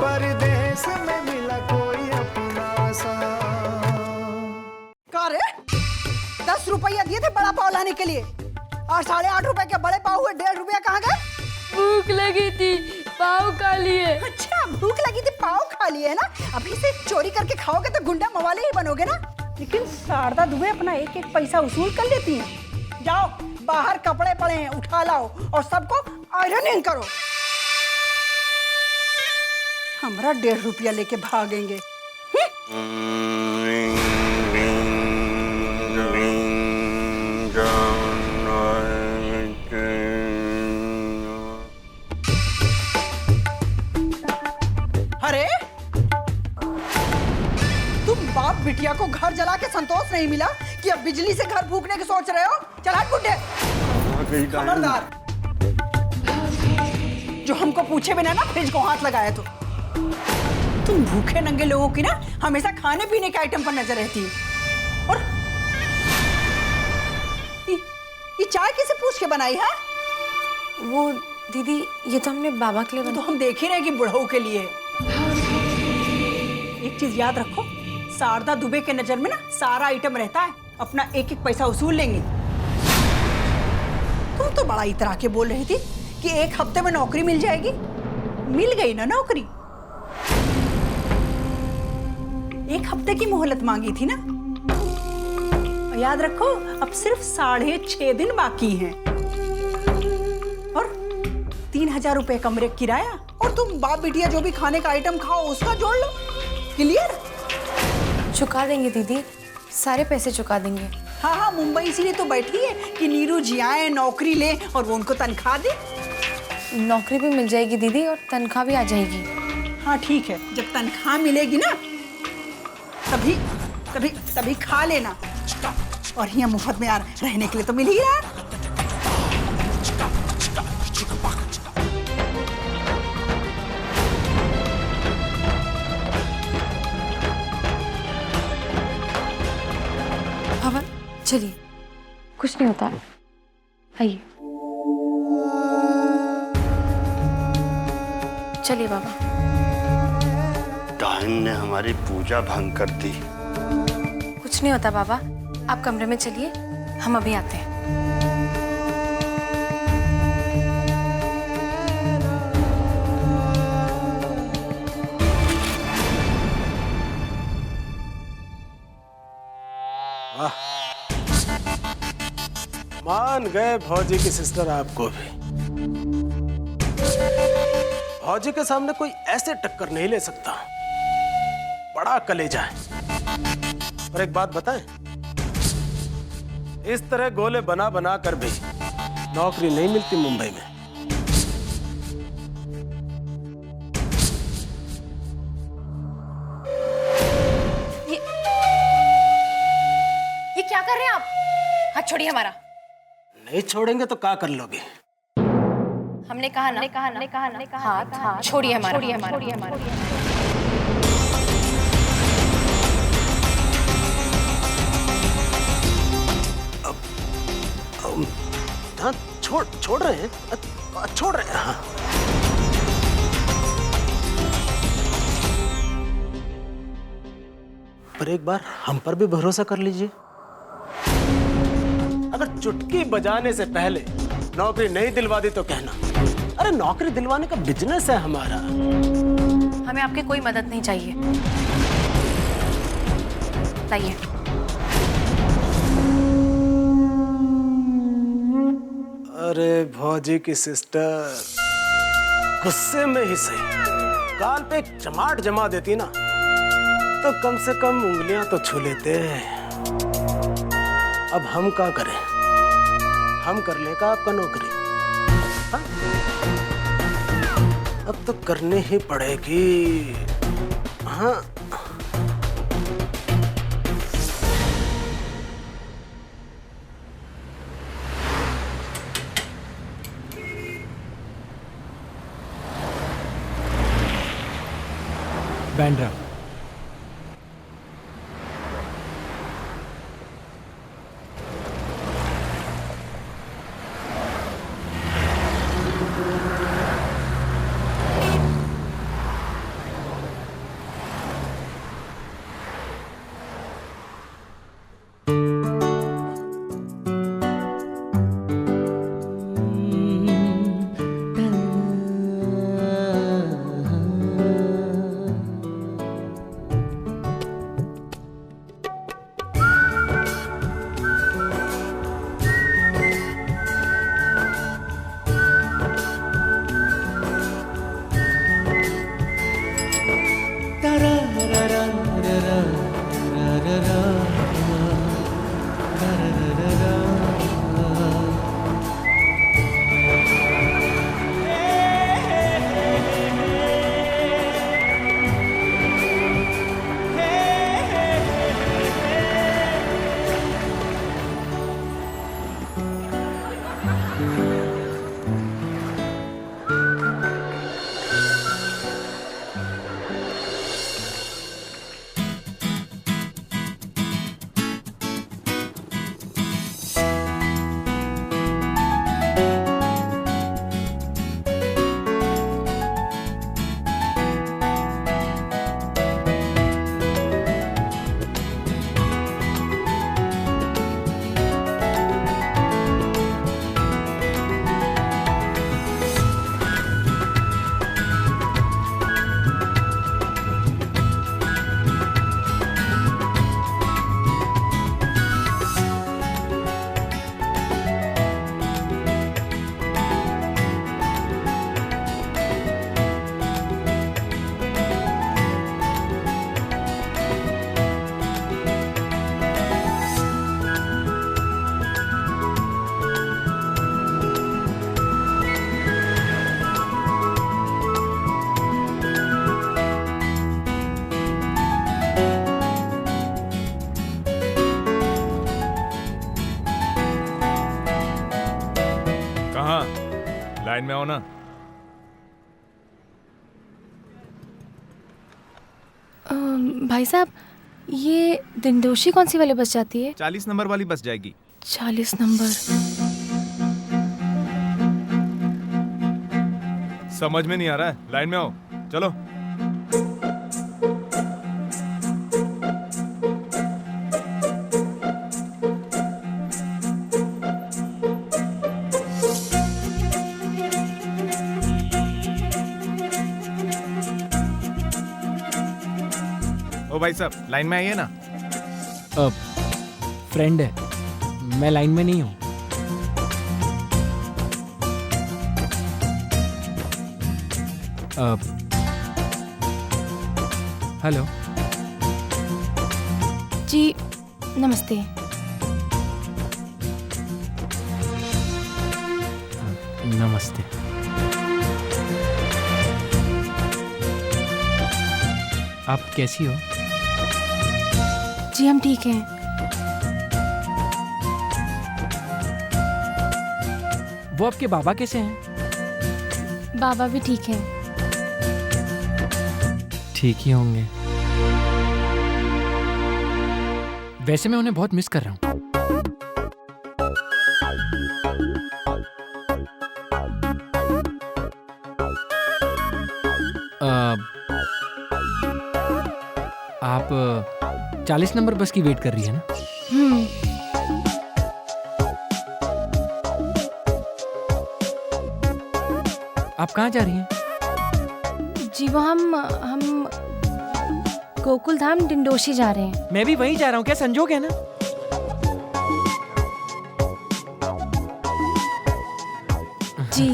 परदेश में मिला कोई अपना सा। का रे 10 रुपया दिए थे बड़ा पाव लाने के लिए और 8.5 रुपए के बड़े पाव हुए, 1.5 रुपया कहाँ गए? भूख लगी थी, पाव खा लिए। अच्छा भूख लगी थी, पाव खा लिए ना। अभी से चोरी करके खाओगे तो गुंडा मवाले ही बनोगे ना। लेकिन शारदा दुबे अपना एक एक पैसा वसूल कर लेती हैं। जाओ बाहर कपड़े पड़े हैं, उठा लाओ और सबको आयरनिंग करो। हमारा 1.5 रुपया लेके भागेंगे। अरे तुम बाप बिटिया को घर जला के संतोष नहीं मिला कि अब बिजली से घर फूकने की सोच रहे हो? चल हट बुड्ढे, खबरदार जो हमको पूछे बिना ना फ्रिज को हाथ लगाया तो। तुम भूखे नंगे लोगों की ना हमेशा खाने पीने के आइटम पर नजर रहती है। और ये चाय किसे पूछ के बनाई है? वो दीदी ये तो हमने बाबा के लिए तो हम देख ही रहे कि बुढ़ऊ के लिए। एक चीज याद रखो, शारदा दुबे के नजर में ना सारा आइटम रहता है, अपना एक एक पैसा वसूल लेंगे। तुम तो बड़ा इतरा के बोल रही थी कि 1 हफ्ते में नौकरी मिल जाएगी। मिल गई ना नौकरी। 1 हफ्ते की मोहलत मांगी थी ना। और याद रखो अब सिर्फ 6.5 दिन बाकी हैं और 3,000 रुपए कमरे किराया, और तुम बाप बिटिया जो भी खाने का आइटम खाओ उसका जोड़ लो। क्लियर? चुका देंगे दीदी, सारे पैसे चुका देंगे। हाँ हाँ, मुंबई इसीलिए तो बैठी है कि नीरू जी आए, नौकरी ले और वो उनको तनख्वाह दे। नौकरी भी मिल जाएगी दीदी और तनख्वाह भी आ जाएगी। हाँ ठीक है, जब तनख्वाह मिलेगी ना तभी तभी तभी खा लेना। और यहाँ मुफ्त में यार रहने के लिए तो मिल ही रहा है। बाबा चलिए, कुछ नहीं होता, आइए। चलिए बाबा। डायन ने हमारी पूजा भंग कर दी। कुछ नहीं होता बाबा, आप कमरे में चलिए, हम अभी आते हैं। वाह, मान गए भौजी की सिस्टर आपको भी। भौजी के सामने कोई ऐसे टक्कर नहीं ले सकता, बड़ा कलेजा है। और एक बात बताएं, इस तरह गोले बना बना कर भी नौकरी नहीं मिलती मुंबई में। ये क्या कर रहे हैं आप? हाथ छोड़िए हमारा। नहीं छोड़ेंगे तो क्या कर लोगे? हमने कहा ना, हाथ छोड़िए हमारा। हाँ, छोड़ रहे हैं, छोड़ रहे हैं। हाँ। पर एक बार हम पर भी भरोसा कर लीजिए। अगर चुटकी बजाने से पहले नौकरी नहीं दिलवा दी तो कहना। अरे नौकरी दिलवाने का बिजनेस है हमारा। हमें आपकी कोई मदद नहीं चाहिए, बताइए। अरे भौजी की सिस्टर, गुस्से में ही सही गाल पे एक चमाट जमा देती ना तो कम से कम उंगलियां तो छू लेते। अब हम क्या करें? हम कर ले का आपका नौकरी? हाँ? अब तो करनी ही पड़ेगी। हाँ, बैंड्रा आओ ना। भाई साहब, ये दिंडोशी कौन सी वाली बस जाती है? 40 नंबर वाली बस जाएगी। 40 नंबर। समझ में नहीं आ रहा है, लाइन में आओ, चलो। ओ भाई साहब, लाइन में आइए ना। फ्रेंड है, मैं लाइन में नहीं हूँ। हेलो जी नमस्ते। नमस्ते। आप कैसी हो? जी हम ठीक हैं। वो आपके बाबा कैसे हैं? बाबा भी ठीक हैं। ठीक ही होंगे। वैसे मैं उन्हें बहुत मिस कर रहा हूँ। आप 40 नंबर बस की वेट कर रही है ना? आप कहाँ जा रही हैं? जी वो हम गोकुल धाम डिंडोशी जा रहे हैं। मैं भी वहीं जा रहा हूँ, क्या संजोग है ना? जी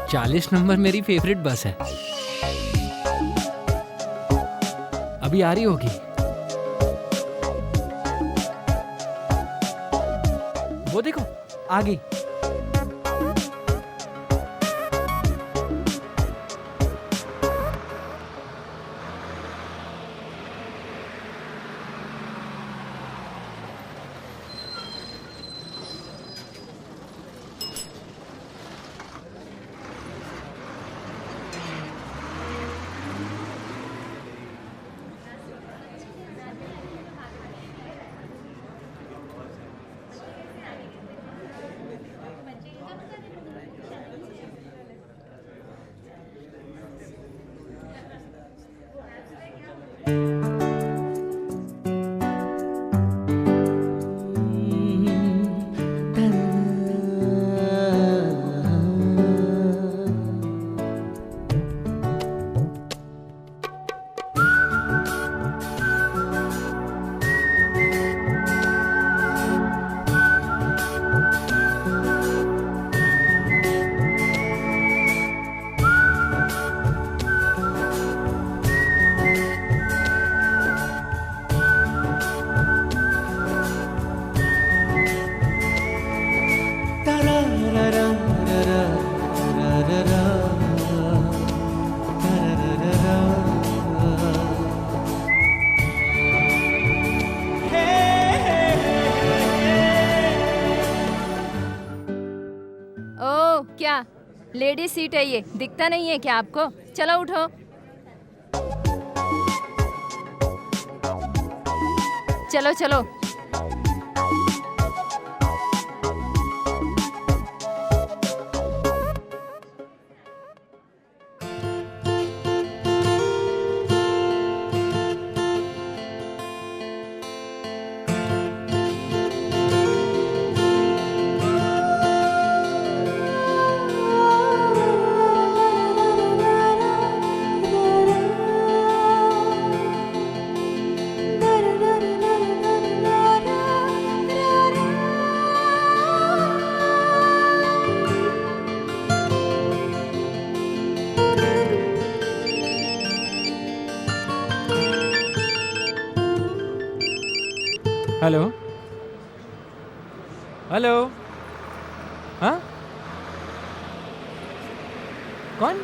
40 नंबर मेरी फेवरेट बस है, अभी आ रही होगी। वो देखो आ गई। क्या लेडी सीट है ये, दिखता नहीं है क्या आपको? चलो उठो। चलो चलो। Hello hello. हाँ कौन?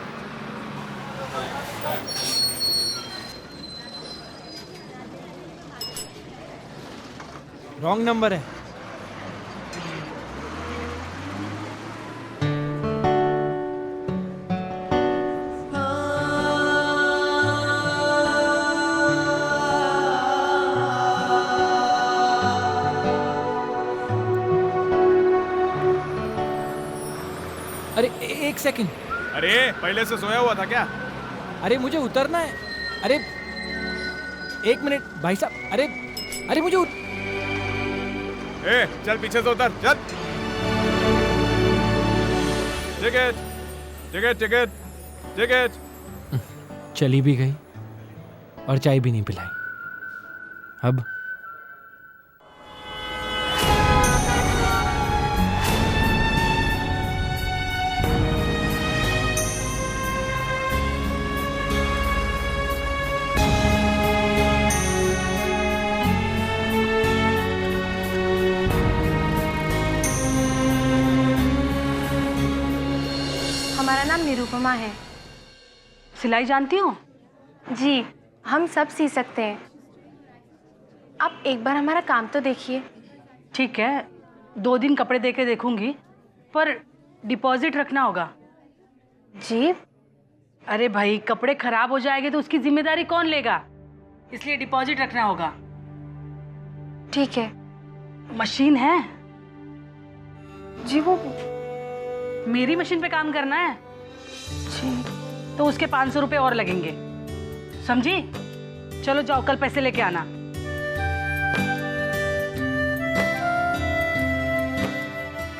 रॉन्ग नंबर है। अरे एक सेकंड। अरे पहले से सोया हुआ था क्या? अरे मुझे उतरना है। अरे एक मिनट भाई साहब। अरे अरे मुझे ए, चल पीछे से उतर, चल। Ticket ticket ticket ticket. चली भी गई और चाय भी नहीं पिलाई। अब हमारा नाम निरुपमा है। सिलाई जानती हो? जी, हम सब सी सकते हैं। आप एक बार हमारा काम तो देखिए। ठीक है, 2 दिन कपड़े दे के देखूंगी, पर डिपॉजिट रखना होगा। जी? अरे भाई, कपड़े खराब हो जाएंगे तो उसकी जिम्मेदारी कौन लेगा? इसलिए डिपॉजिट रखना होगा। ठीक है। मशीन है? जी वो मेरी मशीन पे काम करना है जी। तो उसके 500 रुपए और लगेंगे, समझी? चलो जाओ, कल पैसे लेके आना।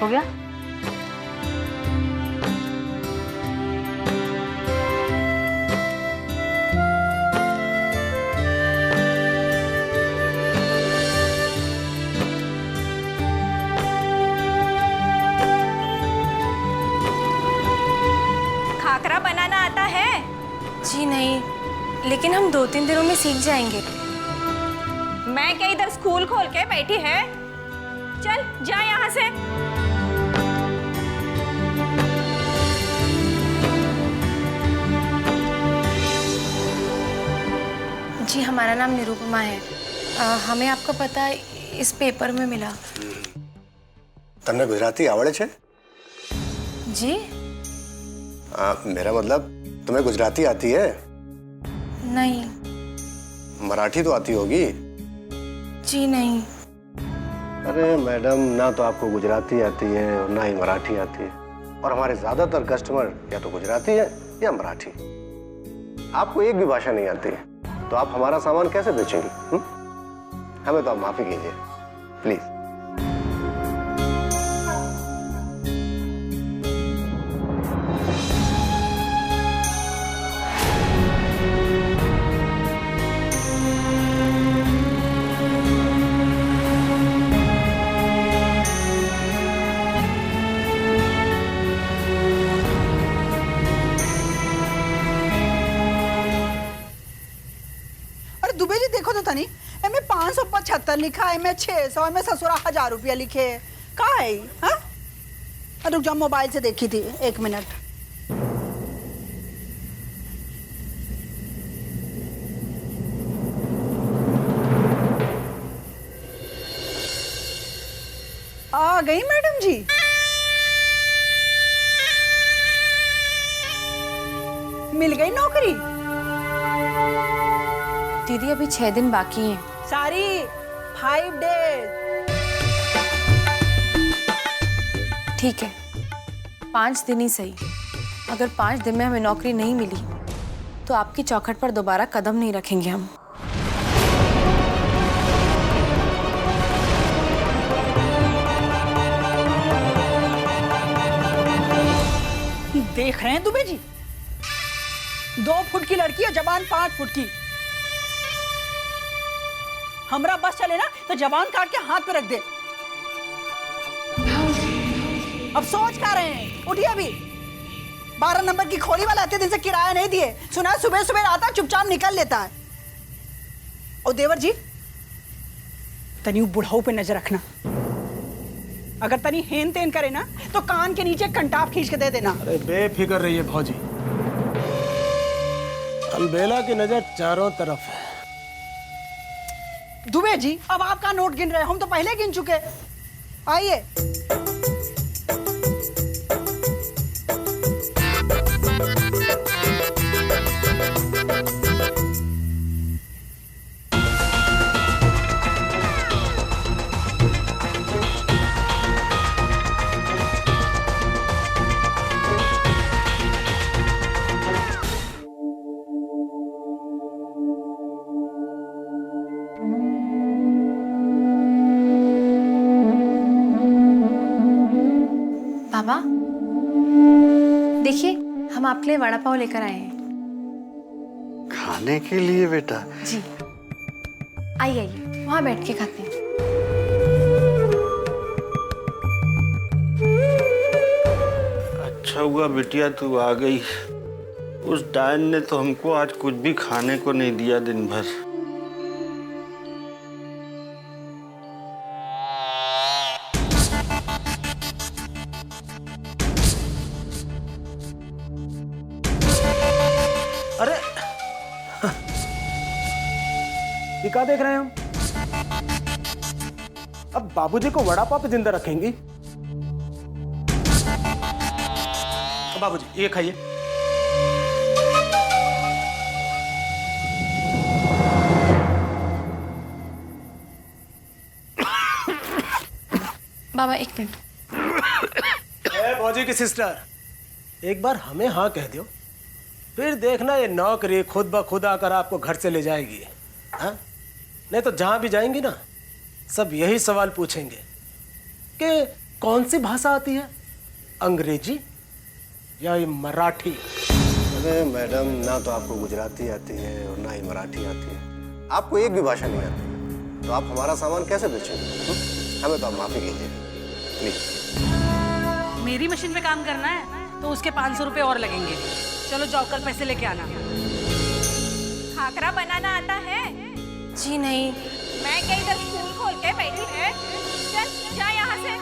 हो गया? खाकरा बनाना आता है? जी नहीं, लेकिन हम 2-3 दिनों में सीख जाएंगे। मैं क्या इधर स्कूल खोल के बैठी है? चल जा यहाँ से। जी, हमारा नाम निरुपमा है। हमें आपका पता इस पेपर में मिला। तन्ने गुजराती आवड़े छे? जी? मेरा मतलब तुम्हें गुजराती आती है? नहीं। मराठी तो आती होगी? जी नहीं। अरे मैडम, ना तो आपको गुजराती आती है और ना ही मराठी आती है, और हमारे ज्यादातर कस्टमर या तो गुजराती है या मराठी। आपको एक भी भाषा नहीं आती है, तो आप हमारा सामान कैसे बेचेंगी? हमें तो आप माफी कीजिए प्लीज। दुबे जी देखो तो तनी, एमे 575 लिखा है, एमे 600, एमे ससुरा 1000 रुपया लिखे है। का है? हाँ, रुक जाओ, मोबाइल से देखी थी, 1 मिनट। आ गई मैडम जी। मिल गई नौकरी? दीदी, अभी 6 दिन बाकी हैं। सारी 5 डेज। ठीक है, 5 दिन ही सही। अगर 5 दिन में हमें नौकरी नहीं मिली तो आपकी चौखट पर दोबारा कदम नहीं रखेंगे हम। देख रहे हैं दुबे जी, 2 फुट की लड़की और जबान 5 फुट की। हमरा बस चले ना तो जबान काट के हाथ पे रख दे। अब सोच क्या रहे हैं? उठिए अभी। 12 नंबर की खोली वाला आते दिन से किराया नहीं दिए। सुना सुबह सुबह आता, चुपचाप निकल लेता है। और देवर जी, तनी बुढ़ाऊ पे नजर रखना। अगर तनी हेन तेन करे ना तो कान के नीचे कंटाप खींच के दे देना। अरे बेफिक्र रहिए भौजी, अलबेला की नजर चारों तरफ है। दुबे जी, अब आपका नोट गिन रहे हैं, हम तो पहले गिन चुके। आइए। पापा देखिए, हम आपके लिए वड़ा पाव लेकर आए हैं। खाने के लिए बेटा? जी, आइए आइए, वहाँ बैठ के खाते हैं। अच्छा हुआ बिटिया तू आ गई। उस डायन ने तो हमको आज कुछ भी खाने को नहीं दिया दिन भर। अरे ये क्या देख रहे हैं हम? अब बाबूजी को वड़ा पाव पे जिंदा रखेंगी? बाबूजी ये खाइए। बाबा एक मिनट। फौजी की सिस्टर, एक बार हमें हाँ कह दो, फिर देखना ये नौकरी खुद ब खुद आकर आपको घर से ले जाएगी। हाँ? नहीं तो जहां भी जाएंगी ना, सब यही सवाल पूछेंगे कि कौन सी भाषा आती है, अंग्रेजी या ये मराठी? अरे मैडम, ना तो आपको गुजराती आती है और ना ही मराठी आती है। आपको एक भी भाषा नहीं आती, तो आप हमारा सामान कैसे बेचेंगे? हमें तो आप माफी कीजिए प्लीज। मेरी मशीन पे काम करना है तो उसके 500 रुपए और लगेंगे। चलो जाओ, कल पैसे लेके आना। खाकरा बनाना आता है? जी नहीं। मैं क्या इधर स्कूल खोल के बैठी है? चल जा यहाँ से।